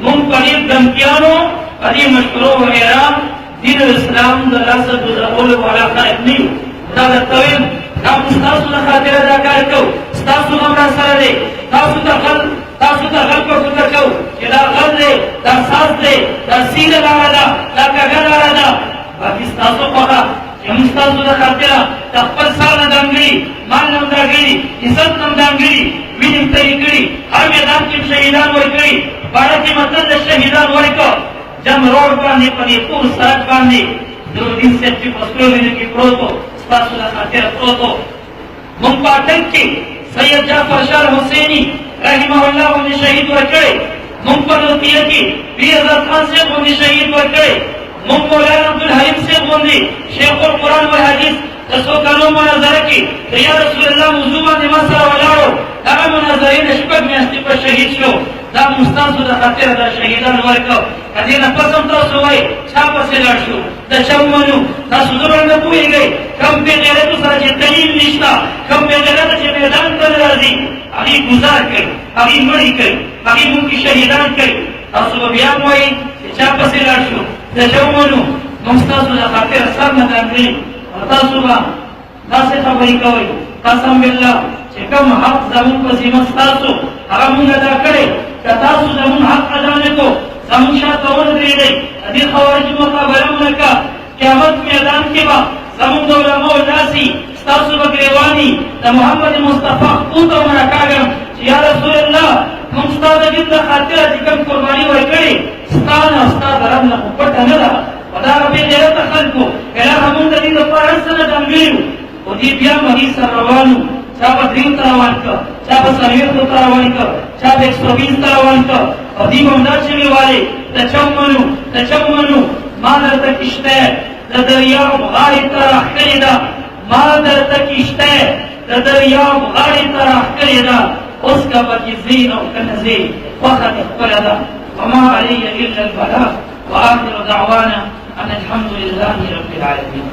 من قریب دمکیانو قریب مشکرو و ایران دین الاسلام در راسد بزرول والا خائب نیو دا در طویل دا مستاسو دا خاطر دا کار کو ستاسو غمرا سر دے تاسو دا غل کو فکر کو کہ دا غل دے دا ساز دے دا سیر لارا دا کگا لارا دا باقی ستاسو پاکا کہ مستاسو دا خاطر دا پل سال دنگری مال نم دنگری عزت نم دنگری وینم تریگری ہر میدان کی شہیدان ورکری بارہ کی مطلب شہیدان ورکو جم روڈ باندې پدې پور سرک باندې نور دین سے چې پسلو ویني کې پروتو ستاسو د خاطر پروتو مونږ پاتل کې سید جعفر شاه حسینی رحمه الله باندې شهید ورکړي مونږ په لوتیا کې پیر خان سے باندې شهید ورکړي مونږ مولانا عبدالحلیم سے باندې شیخ القرآن و حدیث تاسو کلو مناظره کې یا رسول الله موضوع باندې ما سره ولاړو هغه مناظرین شپږ میاشتې په شهید شو دا مستاسو د خاطر د شهیدان ورکو کدی نه پسم تاسو وای چا پسې لاړ شو د چمنو تاسو زموږ نه پوهیږئ کم به غیرت سره چې دلیل نشته کم به غیرت چې میدان ته راځي هغه گزار کوي هغه مړی کوي هغه مونږ شهیدان کوي تاسو به بیا وای چې چا پسې لاړ شو د چمنو مستاسو د خاطر سر نه دانګي تاسو به داسې خبرې کوئ قسم بالله چې کوم حق زموږ په ذمه ستاسو هغه مونږ ادا کړی که تاسو زموږ حق ادا نه کو زموږ شاته ودرېږئ د دې خوارجو مقابله ونه کړه قیامت میدان کې به زموږ د علماو ناسي ستاسو به ګرېواني د محمد مصطفی خپو ته ورکاږم چې یا رسول الله موږ ستا د دین د خاطره چې کوم قرباني ورکړې ستا نه ستا د رب نه خو پټه نه ده و دا بې غیرته خلکو الهه مونږ د دې لپاره هر څه نه دنګلي وو خو دې بیا مریض سره روان وو چا په دریو ته روان کړه چا په څلوېښتو ته روان کړه چا په 120 ته روان کړه او دې به همدا چغې والې د چمنو ما درته کشته د دریاب غاړې ته راښکلې ده ما درته کشته د دریاب غاړې ته راښکلې ده اوس که پکې ځې او که نه ځې خوښه دې خپله ده وما علي الا البلاغ واخر دعوانا ان الحمد لله رب العالمين